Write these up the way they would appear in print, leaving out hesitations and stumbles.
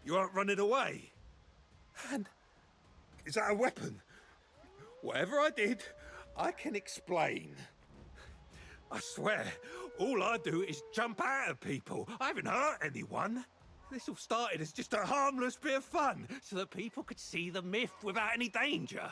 You aren't running away? And is that a weapon? Whatever I did, I can explain. I swear, all I do is jump out at people. I haven't hurt anyone. This all started as just a harmless bit of fun, so that people could see the myth without any danger.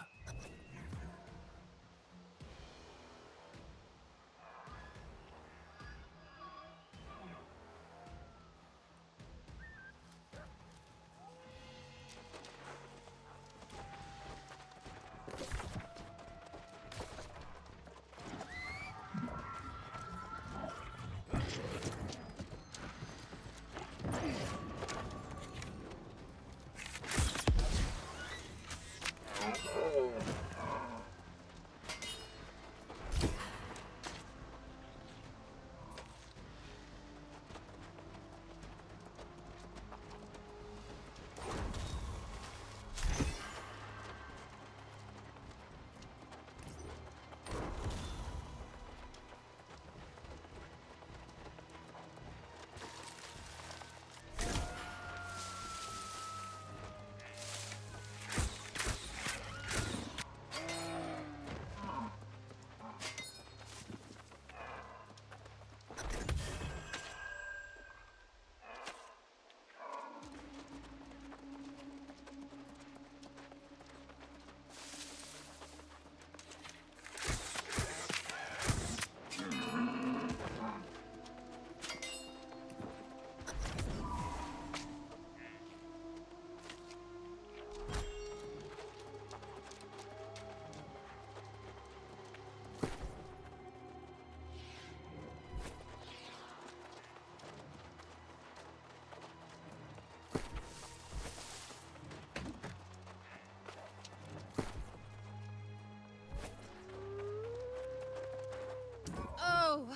Oh,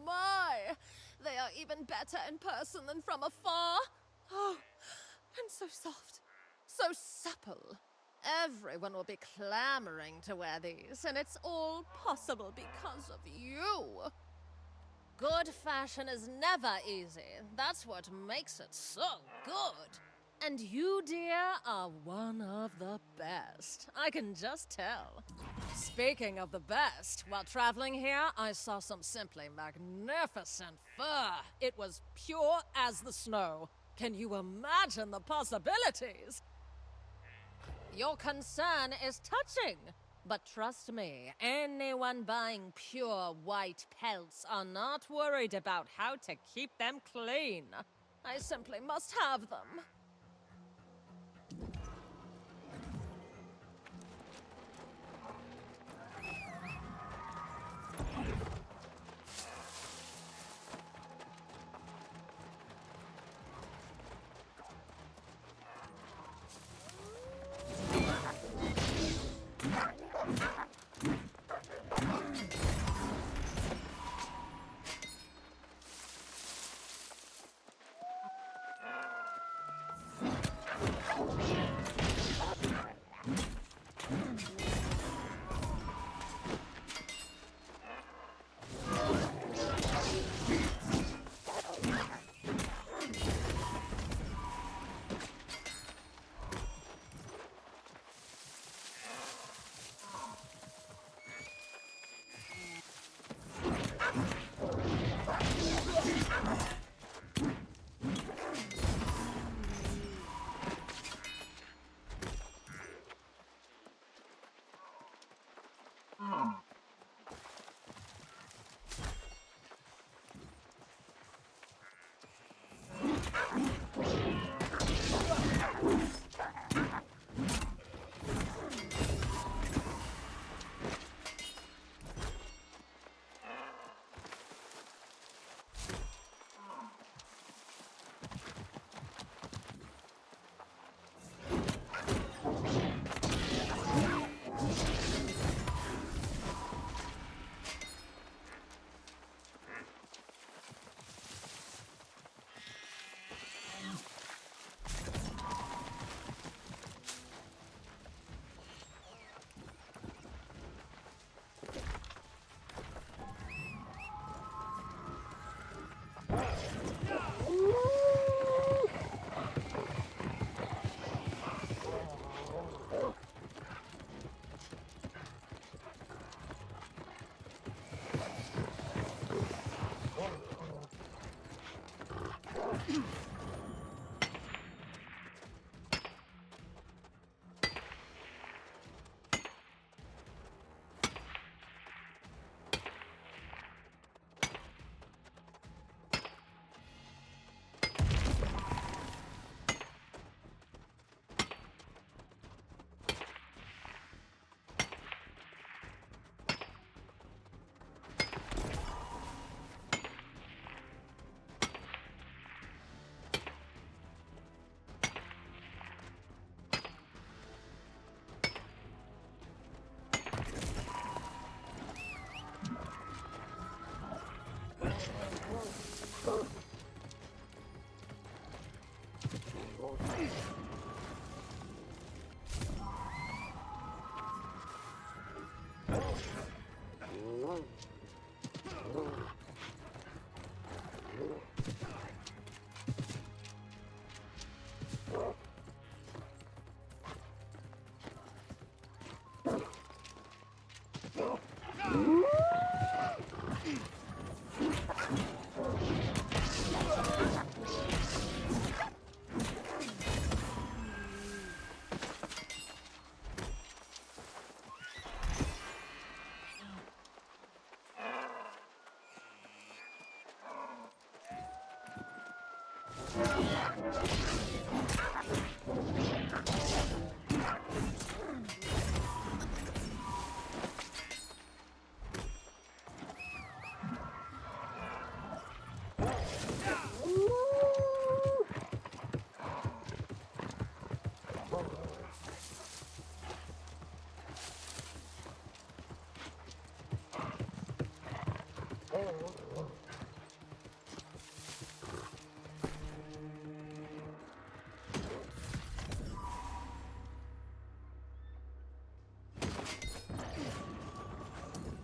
my! They are even better in person than from afar. Oh, and so soft, so supple. Everyone will be clamoring to wear these, and it's all possible because of you. Good fashion is never easy. That's what makes it so good. And you, dear, are one of the best. I can just tell. Speaking of the best, while traveling here, I saw some simply magnificent fur. It was pure as the snow. Can you imagine the possibilities? Your concern is touching. But trust me, anyone buying pure white pelts are not worried about how to keep them clean. I simply must have them.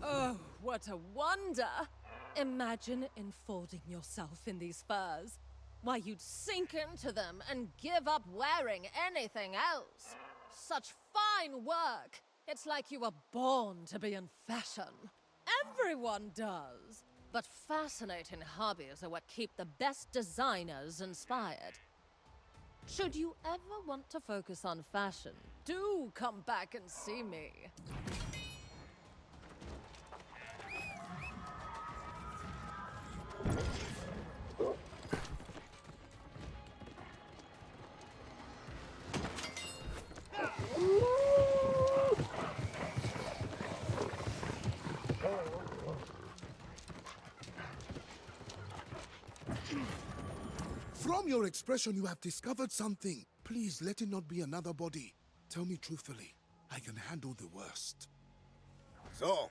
Oh, what a wonder! Imagine enfolding yourself in these furs. Why, you'd sink into them and give up wearing anything else. Such fine work! It's like you were born to be in fashion. Everyone does. But fascinating hobbies are what keep the best designers inspired. Should you ever want to focus on fashion, do come back and see me. From your expression, you have discovered something. Please let it not be another body. Tell me truthfully. I can handle the worst. So,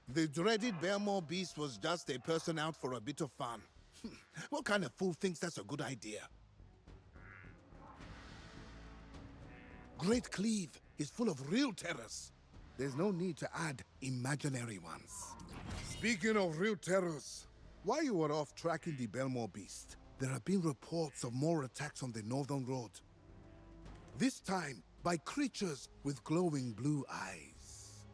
the dreaded Belmore beast was just a person out for a bit of fun. What kind of fool thinks that's a good idea? Great Cleave is full of real terrors. There's no need to add imaginary ones. Speaking of real terrors, while you were off tracking the Belmore beast, there have been reports of more attacks on the Northern Road. This time, by creatures with glowing blue eyes.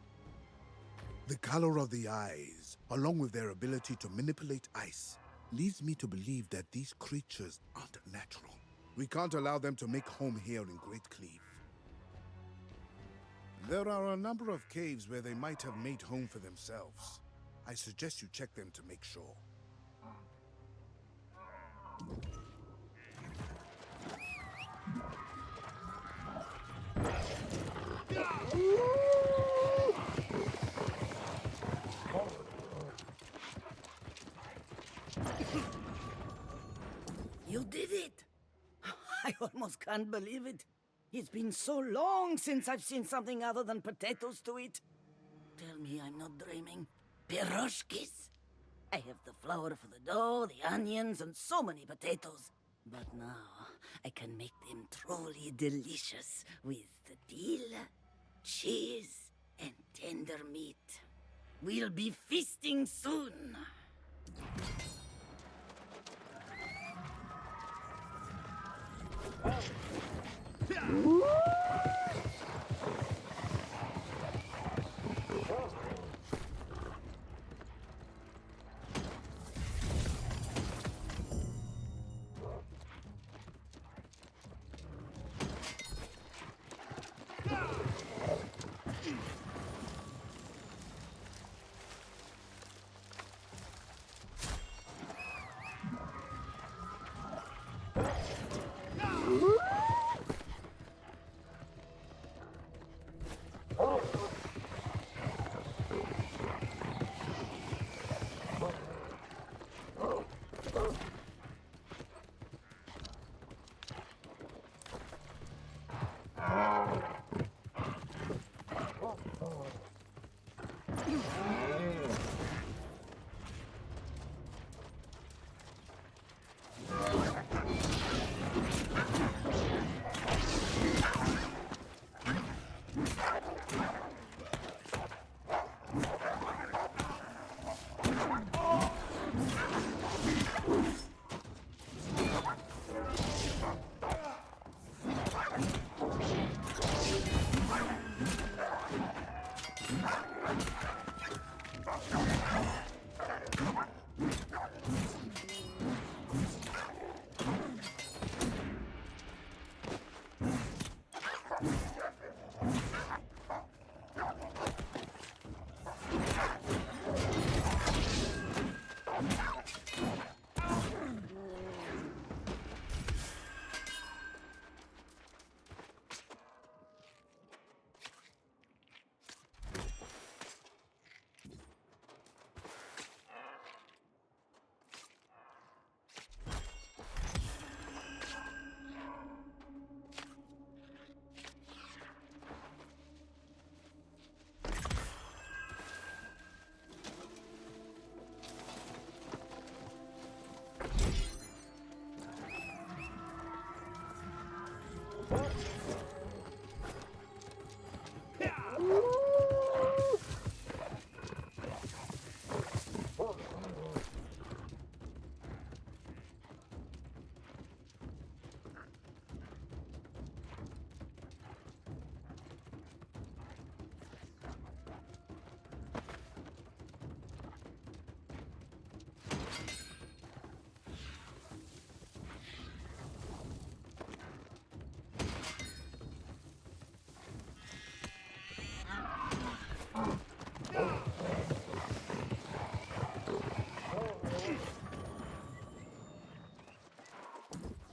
The color of the eyes, along with their ability to manipulate ice, leads me to believe that these creatures aren't natural. We can't allow them to make home here in Great Cleave. There are a number of caves where they might have made home for themselves. I suggest you check them to make sure. You did it! I almost can't believe it. It's been so long since I've seen something other than potatoes to eat. Tell me I'm not dreaming. Piroshkis! I have the flour for the dough, the onions, and so many potatoes. But now, I can make them truly delicious with the dill, cheese, and tender meat. We'll be feasting soon.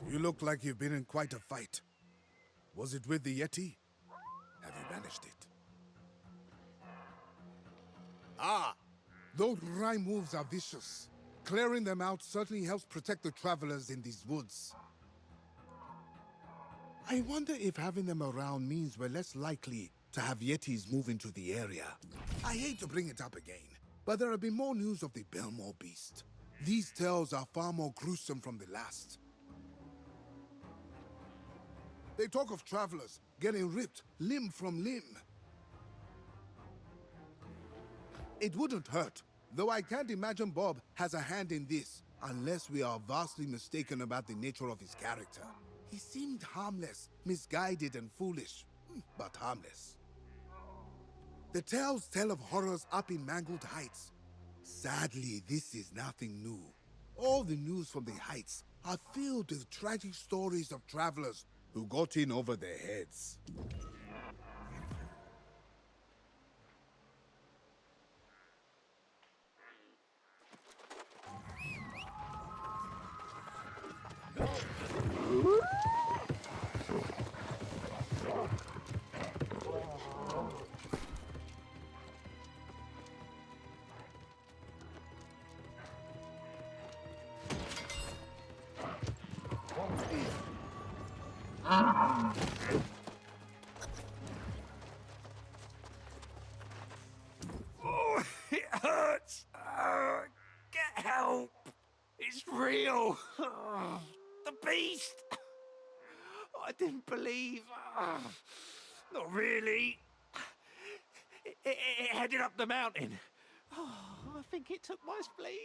You look like you've been in quite a fight. Was it with the Yeti? Have you managed it? Ah! Those rhyme wolves are vicious. Clearing them out certainly helps protect the travelers in these woods. I wonder if having them around means we're less likely to have Yetis move into the area. I hate to bring it up again, but there have been more news of the Belmore beast. These tales are far more gruesome from the last. They talk of travelers getting ripped limb from limb. It wouldn't hurt, though I can't imagine Bob has a hand in this, unless we are vastly mistaken about the nature of his character. He seemed harmless, misguided and foolish, but harmless. The tales tell of horrors up in Mangled Heights. Sadly, this is nothing new. All the news from the Heights are filled with tragic stories of travelers who got in over their heads. Oh, it hurts. Get help. It's real. The beast. I didn't believe. Not really. It headed up the mountain. I think it took my spleen.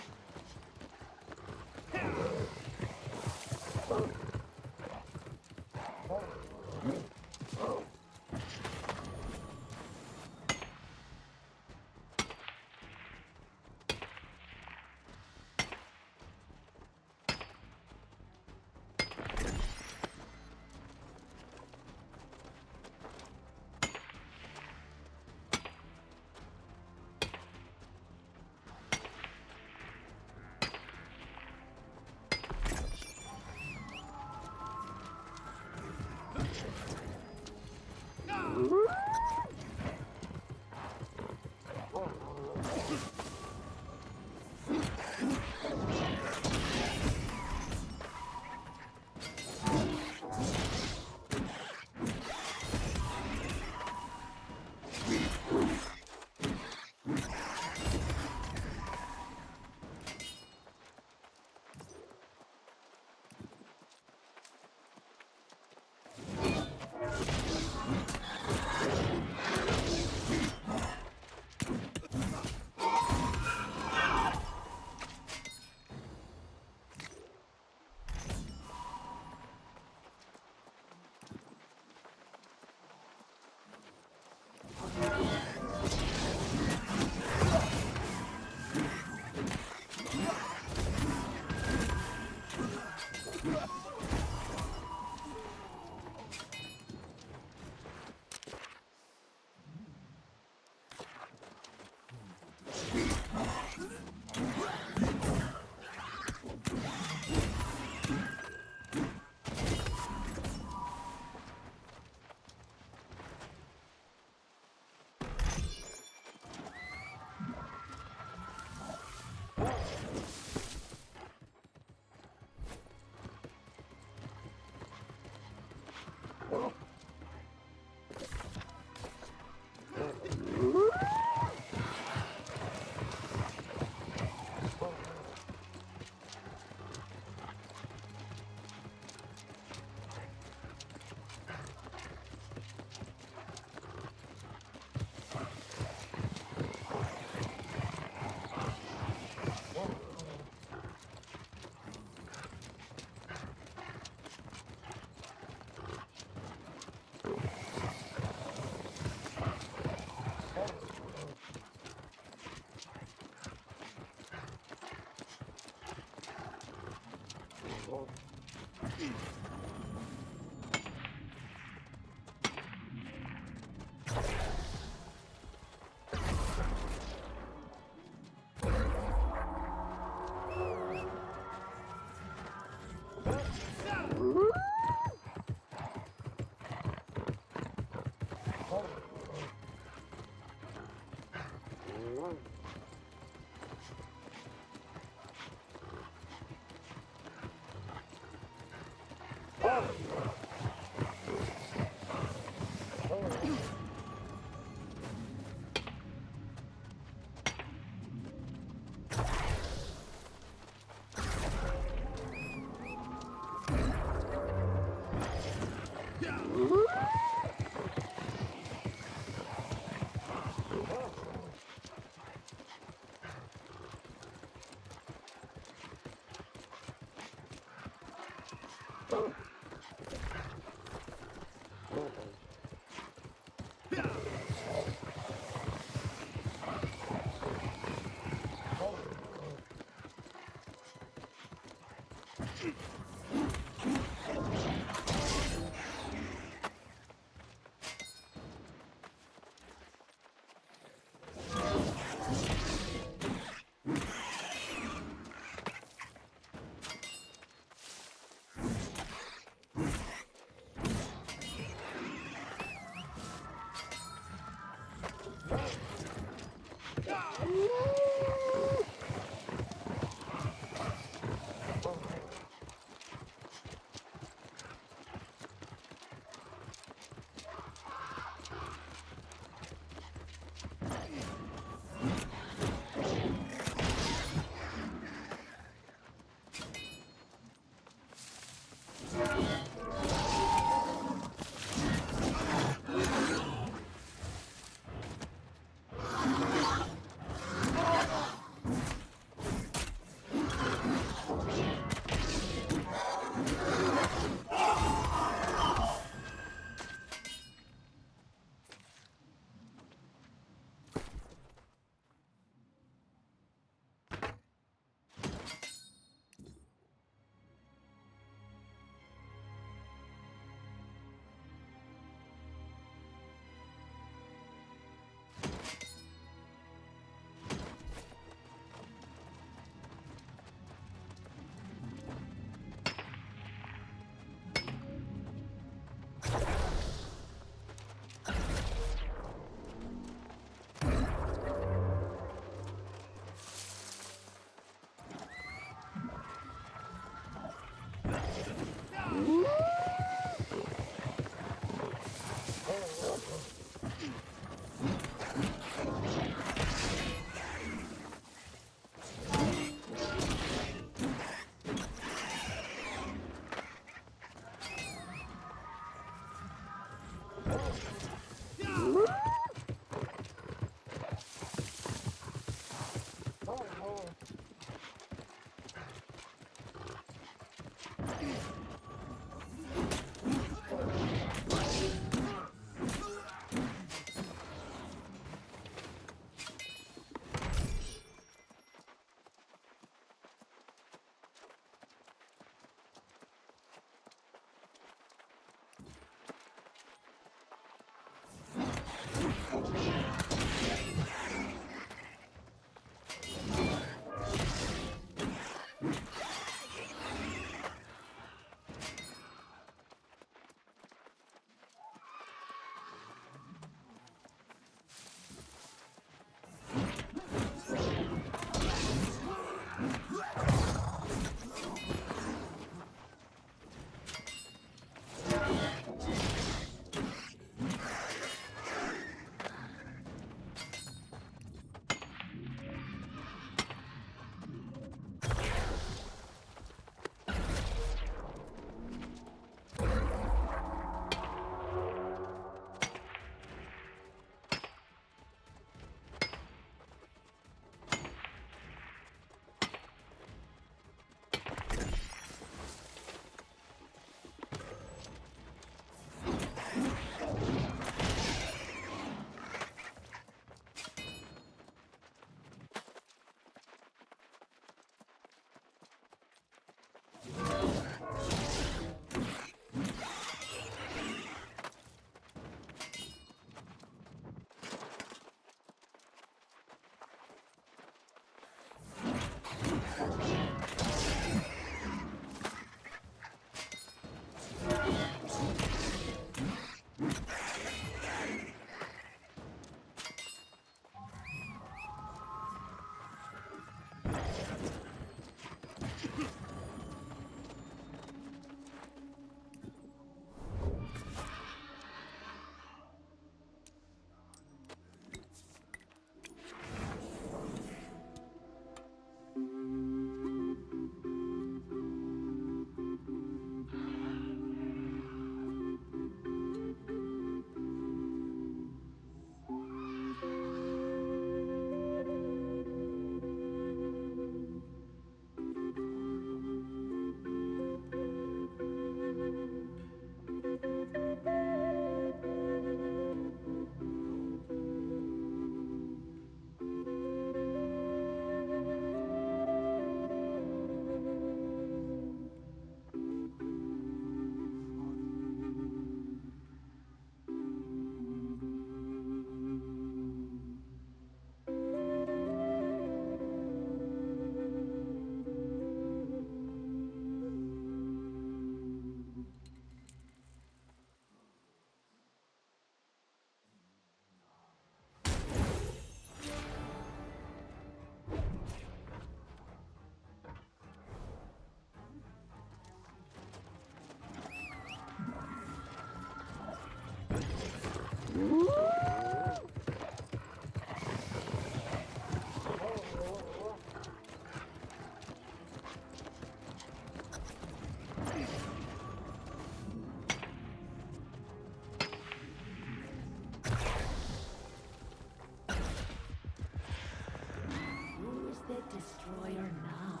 destroyer now.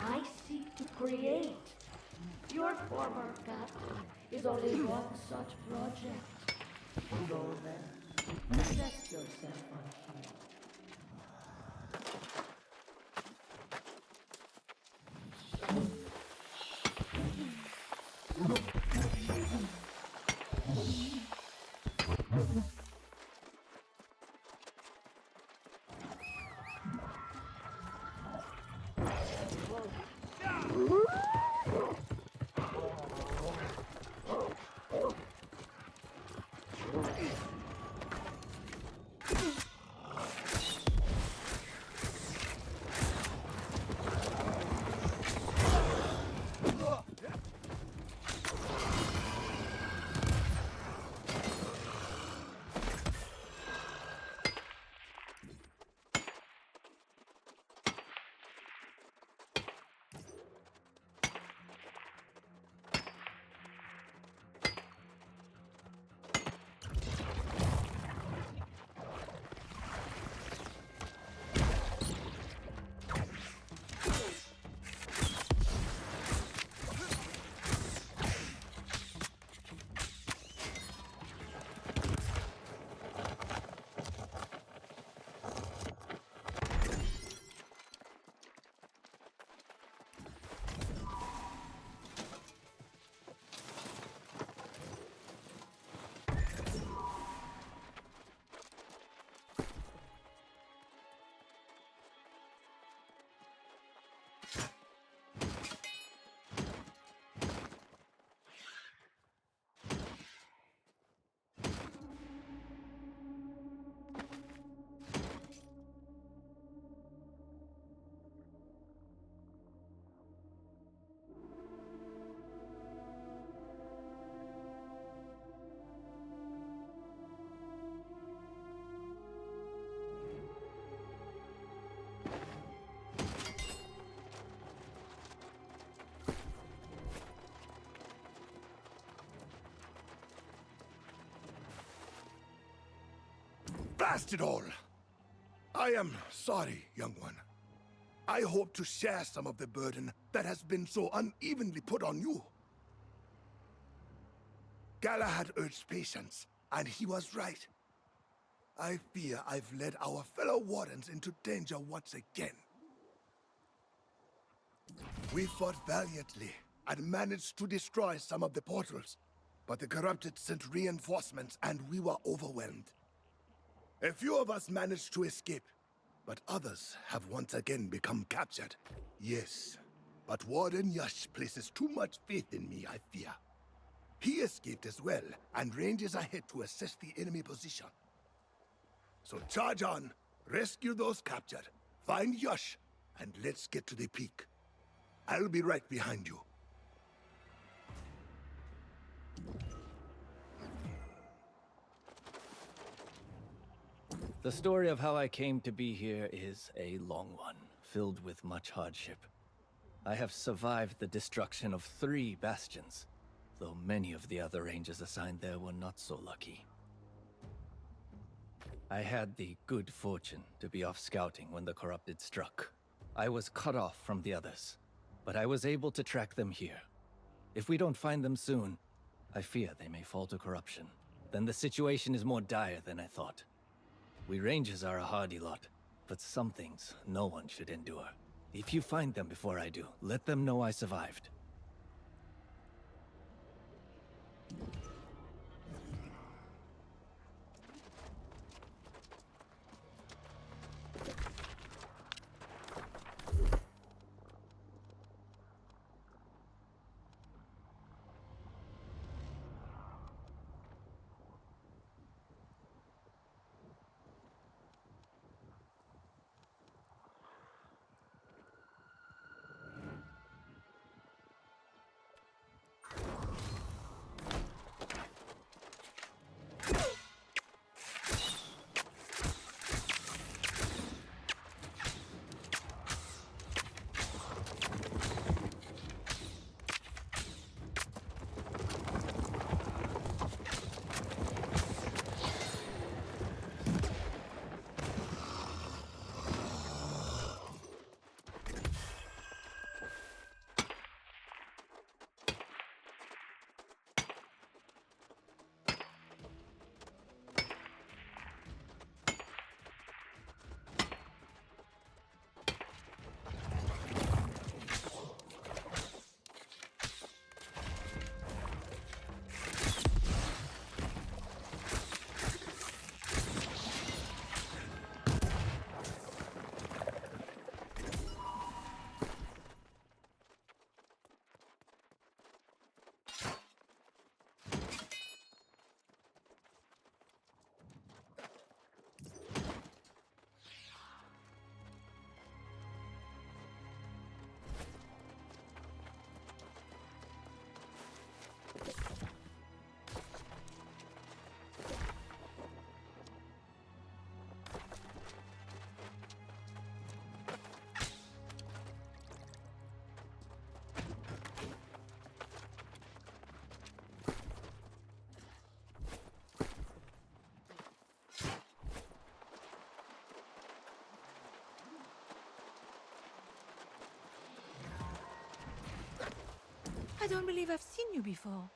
I seek to create. Your former captain is only one such project. Go there. Assess yourself on here. Blast it all! I am sorry, young one. I hope to share some of the burden that has been so unevenly put on you. Galahad urged patience, and he was right. I fear I've led our fellow wardens into danger once again. We fought valiantly and managed to destroy some of the portals, but the corrupted sent reinforcements and we were overwhelmed. A few of us managed to escape, but others have once again become captured. Yes, but Warden Yash places too much faith in me, I fear. He escaped as well, and ranges ahead to assess the enemy position. So charge on, rescue those captured, find Yash, and let's get to the peak. I'll be right behind you. The story of how I came to be here is a long one, filled with much hardship. I have survived the destruction of 3 bastions, though many of the other rangers assigned there were not so lucky. I had the good fortune to be off scouting when the corrupted struck. I was cut off from the others, but I was able to track them here. If we don't find them soon, I fear they may fall to corruption. Then the situation is more dire than I thought. We rangers are a hardy lot, but some things no one should endure. If you find them before I do, let them know I survived. don't believe I've seen you before.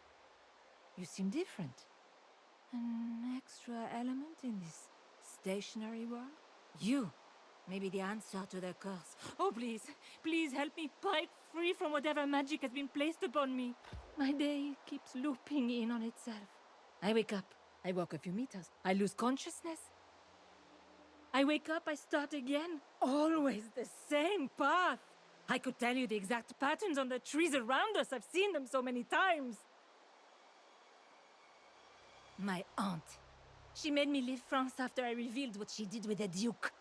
You seem different. An extra element in this stationary world? You may be the answer to their curse. Oh, please, please help me break free from whatever magic has been placed upon me. My day keeps looping in on itself. I wake up, I walk a few meters, I lose consciousness. I wake up, I start again. Always the same path. I could tell you the exact patterns on the trees around us. I've seen them so many times. My aunt. She made me leave France after I revealed what she did with the Duke.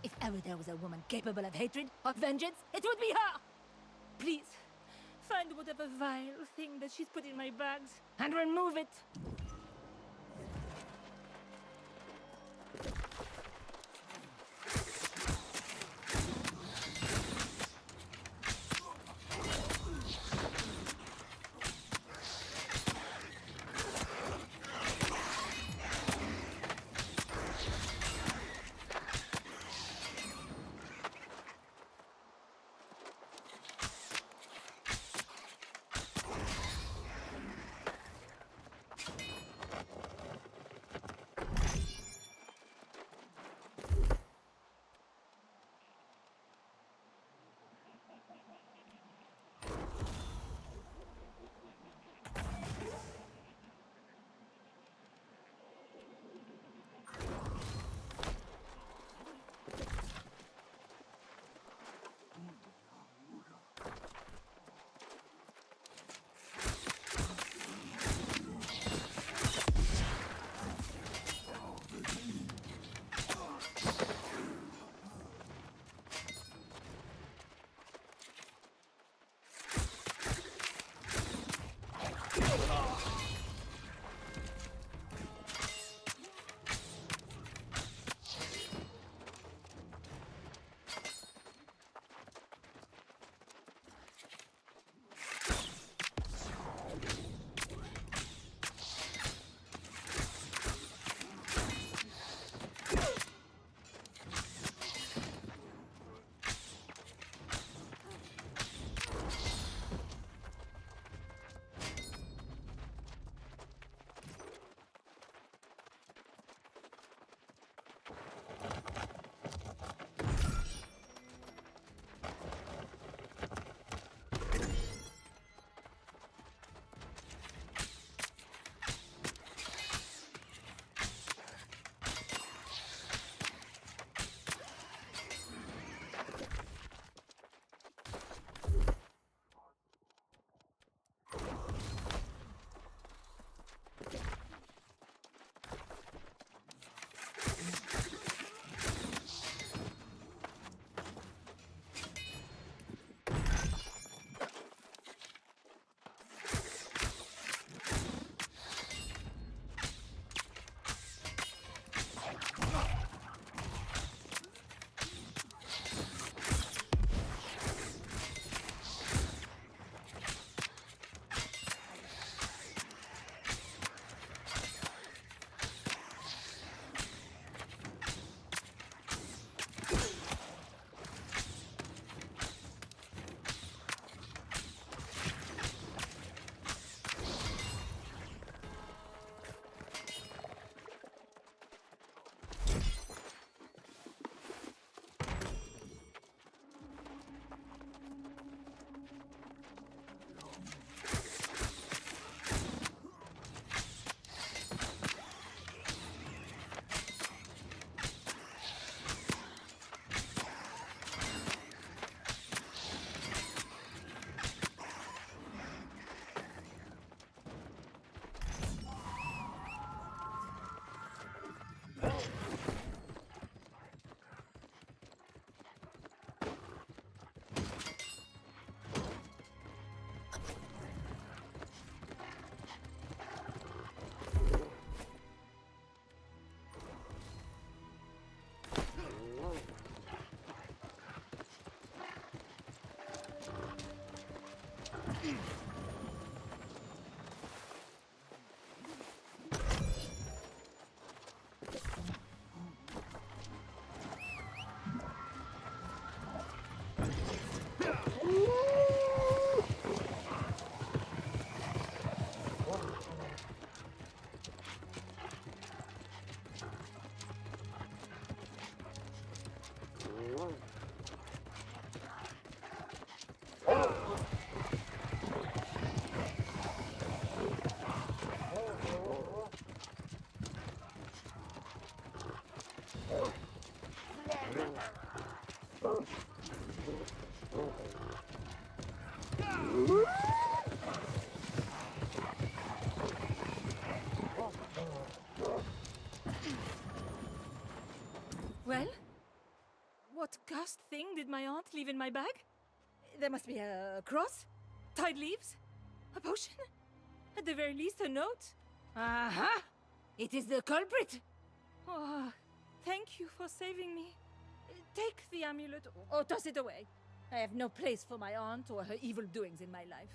If ever there was a woman capable of hatred, of vengeance, it would be her! Please, find whatever vile thing that she's put in my bags and remove it. Well? What cursed thing did my aunt leave in my bag? There must be a cross? Tied leaves? A potion? At the very least, a note? Aha! It is the culprit! Oh, thank you for saving me. Take the amulet or toss it away. I have no place for my aunt or her evil doings in my life.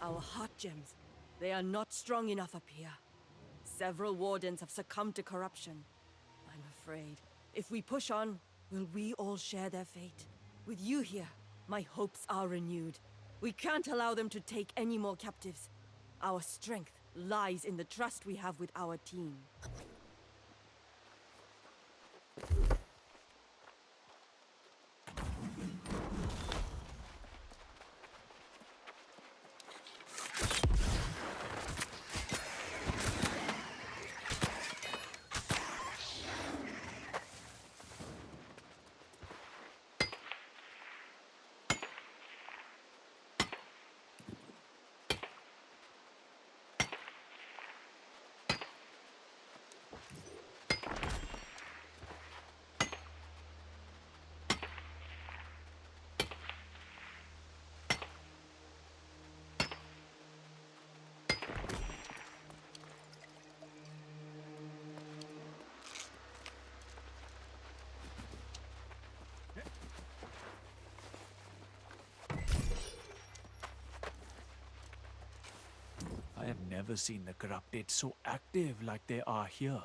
Our heart gems. They are not strong enough up here. Several wardens have succumbed to corruption. I'm afraid, if we push on, will we all share their fate? With you here, my hopes are renewed. We can't allow them to take any more captives. Our strength lies in the trust we have with our team. never seen the corrupted so active like they are here.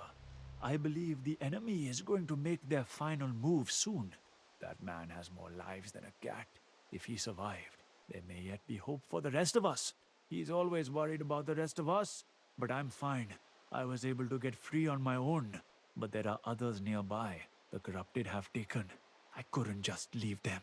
I believe the enemy is going to make their final move soon. That man has more lives than a cat. If he survived, there may yet be hope for the rest of us. He's always worried about the rest of us, but I'm fine. I was able to get free on my own. But there are others nearby. The corrupted have taken. I couldn't just leave them.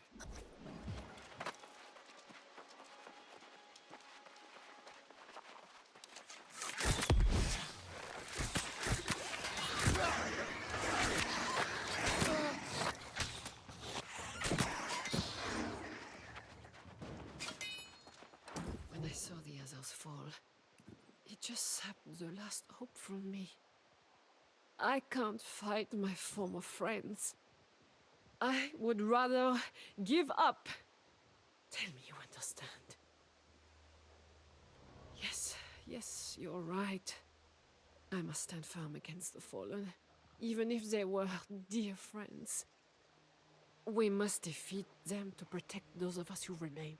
When I saw the others fall, it just sapped the last hope from me. I can't fight my former friends. I would rather give up. Tell me you understand. Yes, you're right. I must stand firm against the fallen, even if they were dear friends. We must defeat them to protect those of us who remain.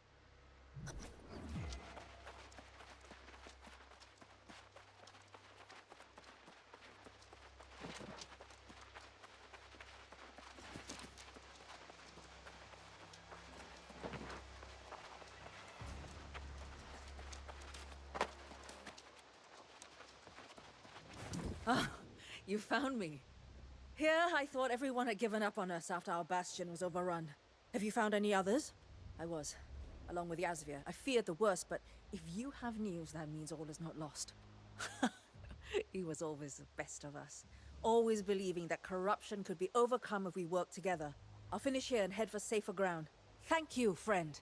Ah, you found me. Here, I thought everyone had given up on us after our bastion was overrun. Have you found any others? I was, along with Yazvir. I feared the worst, but if you have news, that means all is not lost. He was always the best of us. Always believing that corruption could be overcome if we worked together. I'll finish here and head for safer ground. Thank you, friend.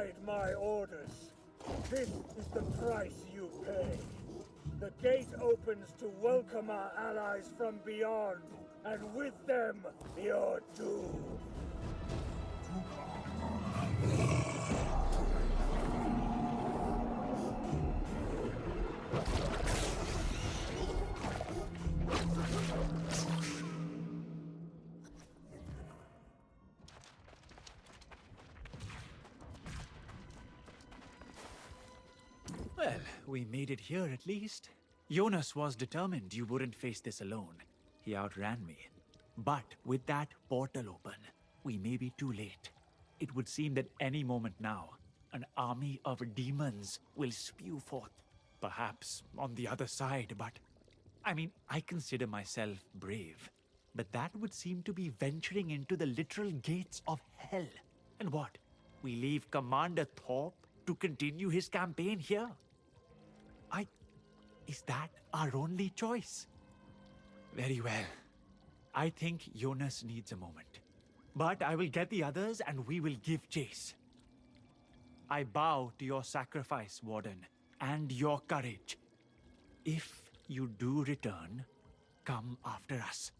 defied my orders. This is the price you pay. The gate opens to welcome our allies from beyond, and with them, your doom. Well, we made it here at least. Jonas was determined you wouldn't face this alone. He outran me. But with that portal open, we may be too late. It would seem that any moment now, an army of demons will spew forth. Perhaps on the other side, but... I mean, I consider myself brave. But that would seem to be venturing into the literal gates of hell. And what? We leave Commander Thorpe to continue his campaign here? Is that our only choice? Very well. I think Jonas needs a moment. But I will get the others and we will give chase. I bow to your sacrifice, Warden, and your courage. If you do return, come after us.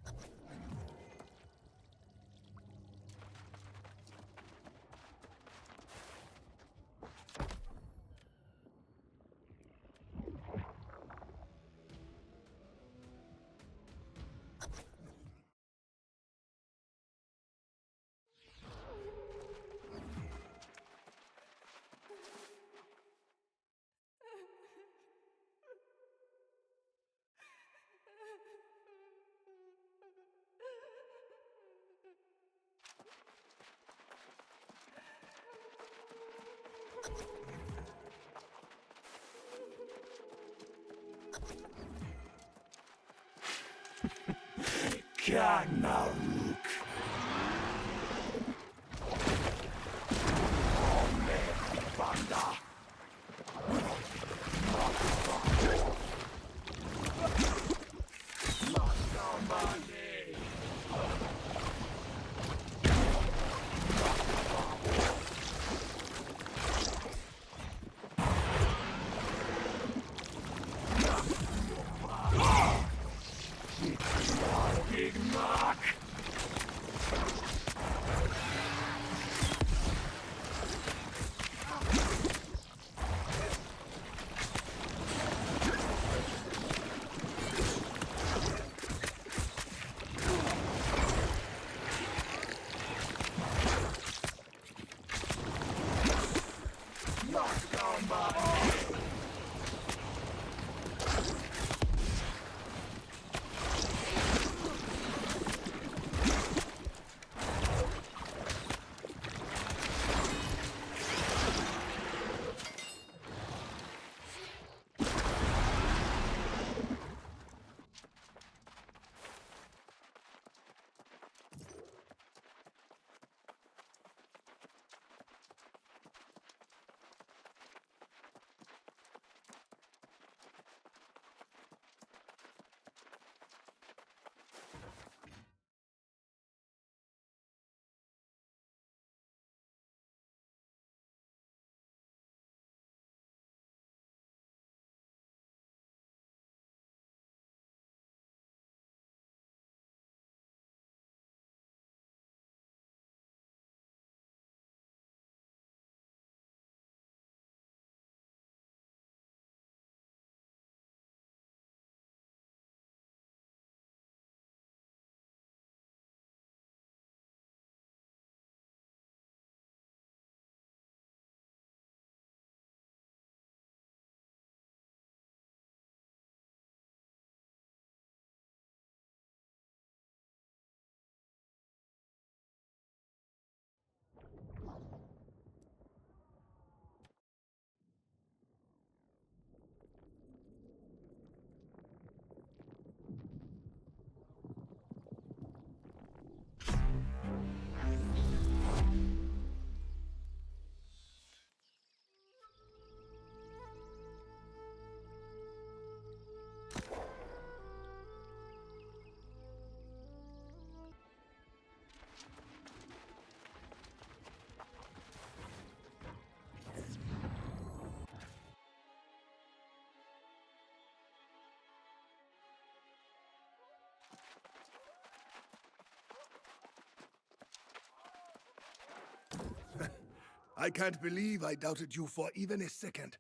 I can't believe I doubted you for even a second.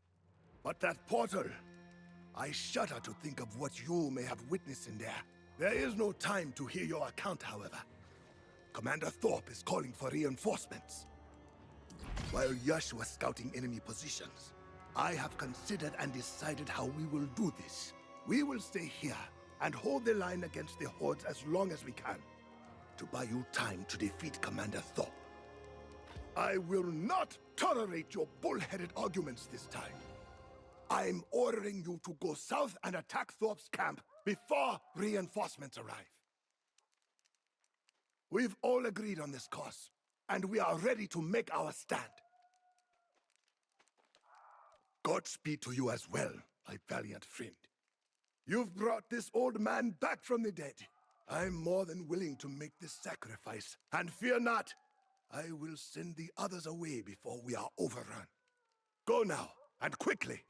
But that portal... I shudder to think of what you may have witnessed in there. There is no time to hear your account, however. Commander Thorpe is calling for reinforcements. While Yash was scouting enemy positions, I have considered and decided how we will do this. We will stay here and hold the line against the hordes as long as we can, to buy you time to defeat Commander Thorpe. I will not tolerate your bullheaded arguments this time. I'm ordering you to go south and attack Thorpe's camp before reinforcements arrive. We've all agreed on this course, and we are ready to make our stand. Godspeed to you as well, my valiant friend. You've brought this old man back from the dead. I'm more than willing to make this sacrifice, and fear not, I will send the others away before we are overrun. Go now, and quickly!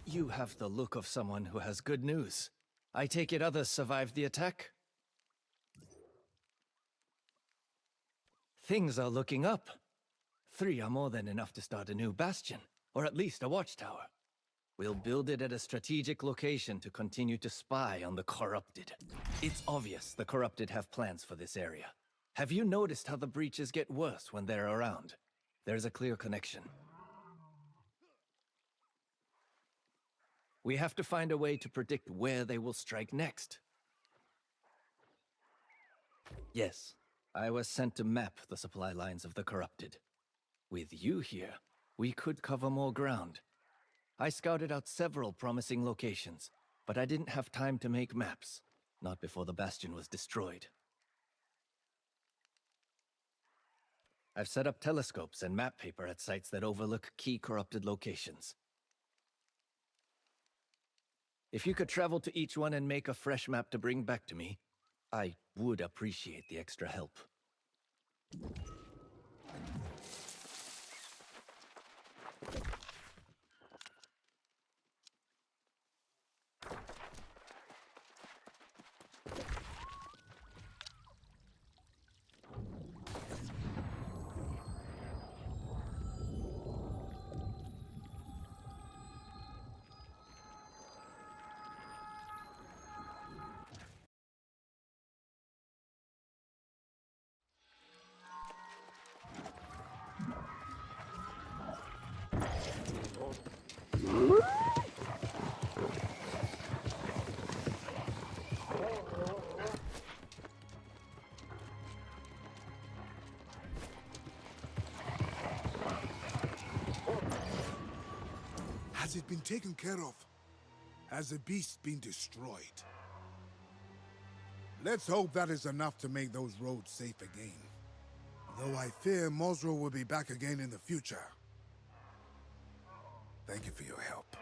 You have the look of someone who has good news. I take it others survived the attack? Things are looking up. 3 are more than enough to start a new bastion, or at least a watchtower. We'll build it at a strategic location to continue to spy on the corrupted. It's obvious the corrupted have plans for this area. Have you noticed how the breaches get worse when they're around? There's a clear connection. We have to find a way to predict where they will strike next. Yes, I was sent to map the supply lines of the corrupted. With you here, we could cover more ground. I scouted out several promising locations, but I didn't have time to make maps, not before the bastion was destroyed. I've set up telescopes and map paper at sites that overlook key corrupted locations. If you could travel to each one and make a fresh map to bring back to me, I would appreciate the extra help. Has it been taken care of? Has the beast been destroyed? Let's hope that is enough to make those roads safe again. Though I fear Mosro will be back again in the future. Thank you for your help.